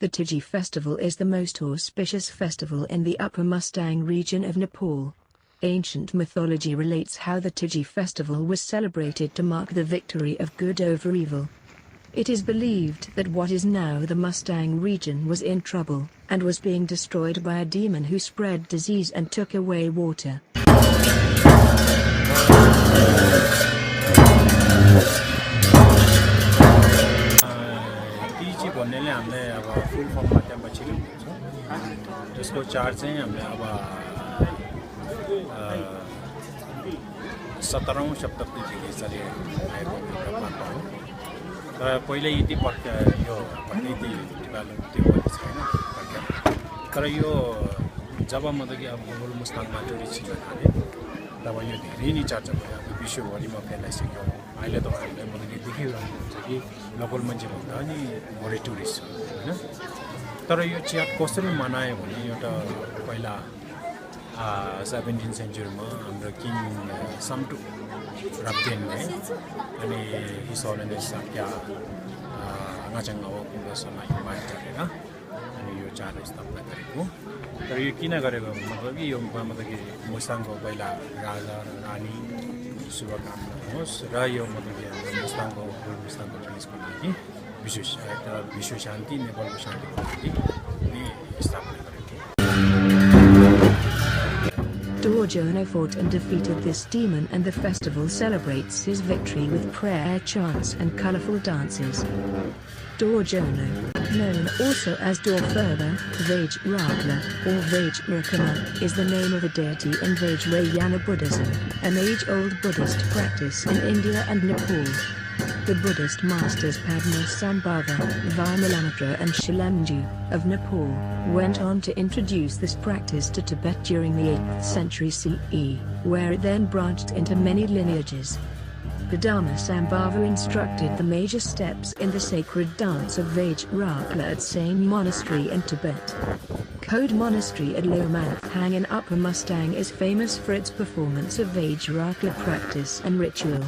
The Tiji festival is the most auspicious festival in the Upper Mustang region of Nepal. Ancient mythology relates how the Tiji festival was celebrated to mark the victory of good over evil. It is believed that what is now the Mustang region was in trouble, and was being destroyed by a demon who spread disease and took away water. Tiji भन्नेले हामीले अब full फर्ममा त्यहाँ छिटो हुन्छ त्यसको charge चाहिँ हामीले अब 17औं शताब्दीदेखि चलिआएको एउटा पर्व हो तर पहिले यति यो यति डेभलप त्यो पनि छैन तर यो जब मतलब कि अब बुद्धो मुस्ताङमा टुरिस्ट छिर्न थाले तब यो धेरै नै चर्चा भयो अब विश्वभरिमा फैलाइसक्यो अहिले त हामीले मतलब कि देखिरहेको हुन्छ कि लोकल मान्छे भन्दा नि बढी टुरिस्ट छ हैन तर यो चाड कसरी मनायो भने एउटा पहिला 17th सेन्चुरीमा हाम्रो किङ समटु राप्तेनले अनि हिसोले सक्या ngajangawa कुलसँग इन्भाइट गरेर अनि यो चाड स्थापना गरेको तर यो किन गरेको मतलब कि यो मतलब कि मुस्ताङको पहिला राजा र रानी शुभकामना होस् र यो मतलब कि हाम्रो मुस्ताङको देशको लागि विश्व शान्ति नेपालको शान्तिको लागि स्थापना गरेको Dorje Jono fought and defeated this demon, and the festival celebrates his victory with prayer chants and colorful dances. Dorje Jono, known also as Dorfurba, Vajrakala, or Vajrakama, is the name of a deity in Vajrayana Buddhism, an age-old Buddhist practice in India and Nepal. The Buddhist masters Padmasambhava, Vimalanatra and Shilamju, of Nepal, went on to introduce this practice to Tibet during the 8th century CE, where it then branched into many lineages. Padmasambhava instructed the major steps in the sacred dance of Vajrakala at Sain Monastery in Tibet. Code Monastery at Lomanthang in Upper Mustang is famous for its performance of Vajrakala practice and ritual.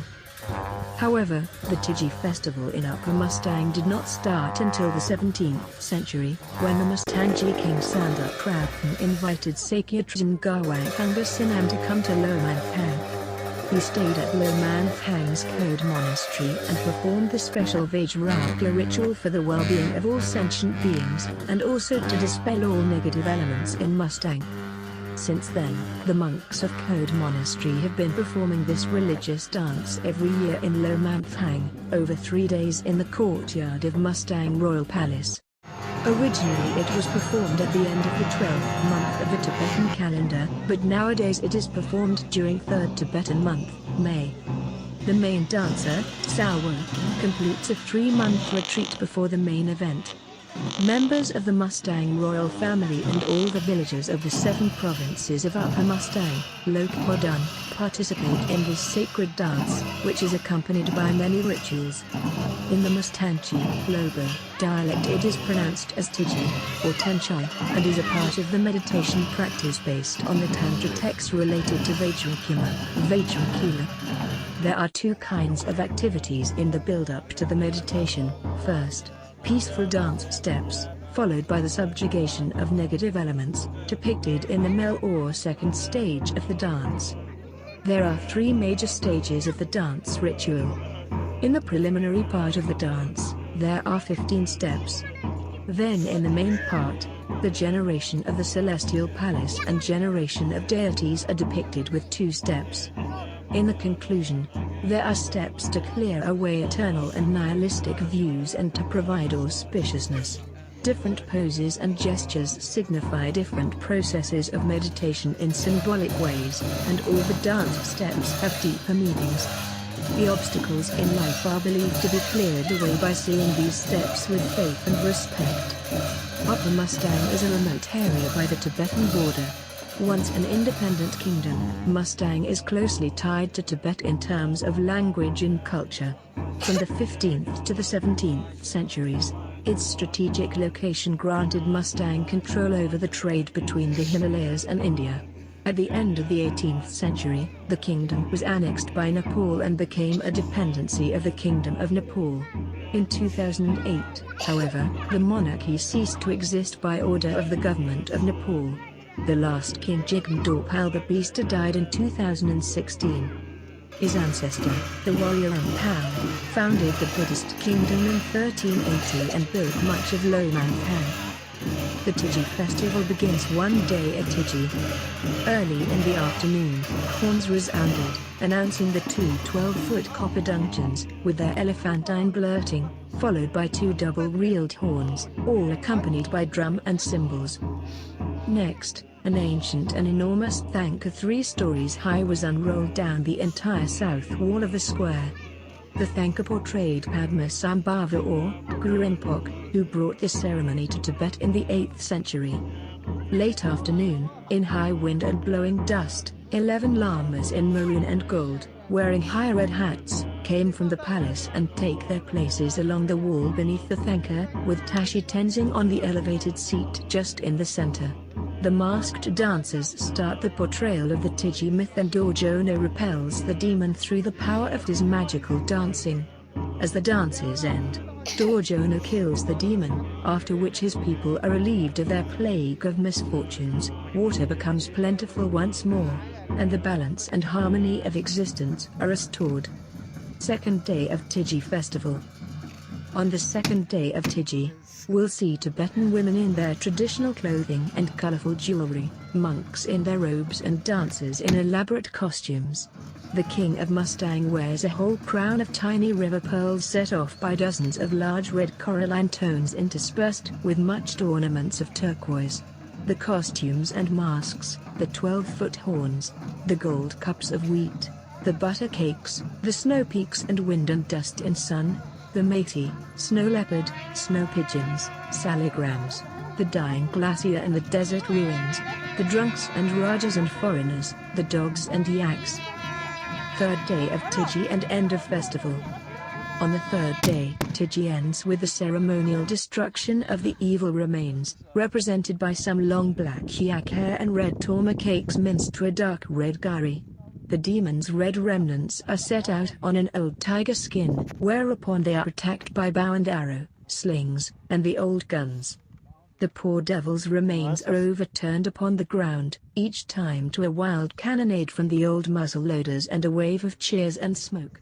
However, the Tiji festival in Upper Mustang did not start until the 17th century, when the Mustangji king Sanda Prabhu invited Sakyatrajan Gawang Sinam to come to Lomanthang. He stayed at Lomanthang's Code Monastery and performed the special Vajrakala ritual for the well-being of all sentient beings, and also to dispel all negative elements in Mustang. Since then, the monks of Code Monastery have been performing this religious dance every year in Lomanthang, over 3 days in the courtyard of Mustang Royal Palace. Originally it was performed at the end of the 12th month of the Tibetan calendar, but nowadays it is performed during 3rd Tibetan month, May. The main dancer, Sawa, completes a 3-month retreat before the main event. Members of the Mustang royal family and all the villagers of the 7 provinces of Upper Mustang, Lokmodan, participate in this sacred dance, which is accompanied by many rituals. In the Mustangji Lobo dialect it is pronounced as Tiji, or Tenchai, and is a part of the meditation practice based on the Tantra texts related to Vajrakila. There are 2 kinds of activities in the build-up to the meditation. First, peaceful dance steps, followed by the subjugation of negative elements, depicted in the male or second stage of the dance. There are 3 major stages of the dance ritual. In the preliminary part of the dance, there are 15 steps. Then in the main part, the generation of the celestial palace and generation of deities are depicted with 2 steps. In the conclusion, there are steps to clear away eternal and nihilistic views and to provide auspiciousness. Different poses and gestures signify different processes of meditation in symbolic ways, and all the dance steps have deeper meanings. The obstacles in life are believed to be cleared away by seeing these steps with faith and respect. Upper Mustang is a remote area by the Tibetan border. Once an independent kingdom, Mustang is closely tied to Tibet in terms of language and culture. From the 15th to the 17th centuries, its strategic location granted Mustang control over the trade between the Himalayas and India. At the end of the 18th century, the kingdom was annexed by Nepal and became a dependency of the Kingdom of Nepal. In 2008, however, the monarchy ceased to exist by order of the government of Nepal. The last king Jigme the Beast died in 2016. His ancestor, the warrior Ampang, founded the Buddhist kingdom in 1380 and built much of Lomanthang. The Tiji festival begins one day at Tiji. Early in the afternoon, horns resounded, announcing the two 12-foot copper dungeons, with their elephantine blurting, followed by two double-reeled horns, all accompanied by drum and cymbals. Next, an ancient and enormous thanka 3 stories high was unrolled down the entire south wall of the square. The thanka portrayed Padma Sambhava or Guru Rinpoche, who brought this ceremony to Tibet in the 8th century. Late afternoon, in high wind and blowing dust, 11 lamas in maroon and gold, wearing high red hats, came from the palace and take their places along the wall beneath the thanka, with Tashi Tenzing on the elevated seat just in the center. The masked dancers start the portrayal of the Tiji myth, and Dorje Jono repels the demon through the power of his magical dancing. As the dances end, Dorje Jono kills the demon, after which his people are relieved of their plague of misfortunes, water becomes plentiful once more, and the balance and harmony of existence are restored. Second day of Tiji festival. On the second day of Tiji, we'll see Tibetan women in their traditional clothing and colorful jewelry, monks in their robes and dancers in elaborate costumes. The King of Mustang wears a whole crown of tiny river pearls set off by dozens of large red coralline stones interspersed with much ornaments of turquoise. The costumes and masks, the 12-foot horns, the gold cups of wheat, the butter cakes, the snow peaks and wind and dust and sun, the Métis, snow leopard, snow pigeons, saligrams, the dying glacier and the desert ruins, the drunks and rajas and foreigners, the dogs and yaks. Third day of Tiji and end of festival. On the third day, Tiji ends with the ceremonial destruction of the evil remains, represented by some long black yak hair and red torma cakes minced to a dark red gari. The demon's red remnants are set out on an old tiger skin, whereupon they are attacked by bow and arrow, slings, and the old guns. The poor devil's remains are overturned upon the ground, each time to a wild cannonade from the old muzzle loaders and a wave of cheers and smoke.